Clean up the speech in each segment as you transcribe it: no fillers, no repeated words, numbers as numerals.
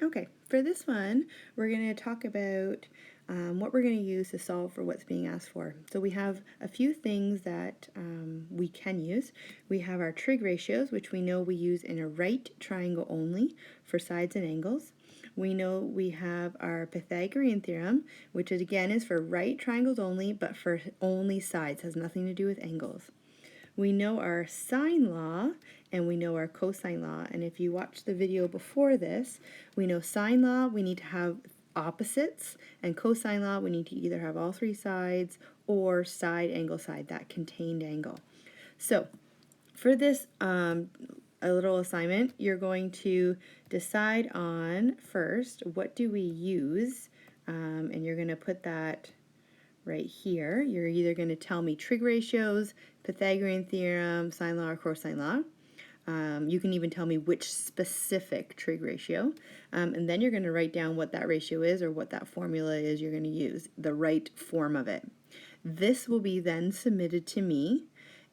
Okay, for this one, we're going to talk about what we're going to use to solve for what's being asked for. So we have a few things that we can use. We have our trig ratios, which we know we use in a right triangle only for sides and angles. We know we have our Pythagorean theorem, which is, again is for right triangles only, but for only sides, has nothing to do with angles. We know our sine law and we know our cosine law, and if you watched the video before this, we know sine law we need to have opposites, and cosine law we need to either have all three sides or side angle side, that contained angle. So for this a little assignment, you're going to decide on first what do we use, and you're going to put that right here. You're either going to tell me trig ratios, Pythagorean theorem, sine law, or cosine law. You can even tell me which specific trig ratio, and then you're going to write down what that ratio is or what that formula is you're going to use, the right form of it. This will be then submitted to me,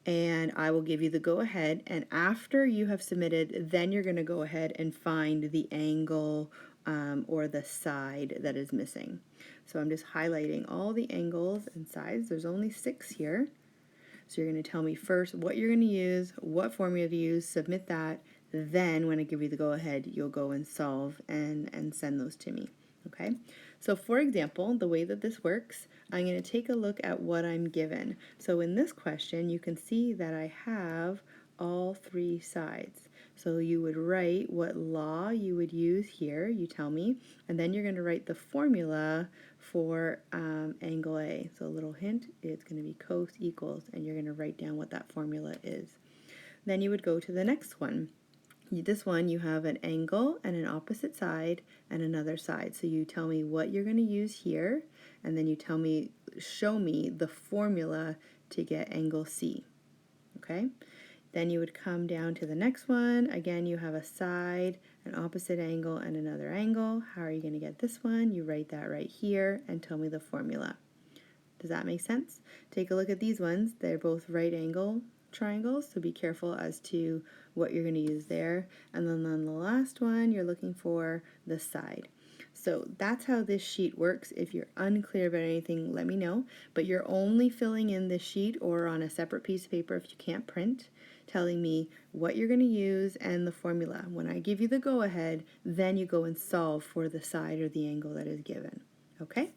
and I will give you the go ahead, and after you have submitted, then you're going to go ahead and find the angle or the side that is missing. So I'm just highlighting all the angles and sides. There's only 6 here. So you're going to tell me first what you're going to use, what formula to use, submit that, then when I give you the go ahead, you'll go and solve and send those to me. Okay, so for example, the way that this works, I'm going to take a look at what I'm given. So in this question, you can see that I have all 3 sides. So you would write what law you would use here, you tell me, and then you're going to write the formula for angle A. So a little hint, it's going to be cos equals, and you're going to write down what that formula is. Then you would go to the next one. This one, you have an angle and an opposite side and another side. So you tell me what you're going to use here, and then you tell me, show me the formula to get angle C. Okay? Then you would come down to the next one. Again, you have a side, an opposite angle, and another angle. How are you going to get this one? You write that right here and tell me the formula. Does that make sense? Take a look at these ones. They're both right angle triangles, so be careful as to what you're going to use there. And then on the last one, you're looking for the side. So that's how this sheet works. If you're unclear about anything, let me know. But you're only filling in this sheet or on a separate piece of paper if you can't print, telling me what you're going to use and the formula. When I give you the go-ahead, then you go and solve for the side or the angle that is given. Okay?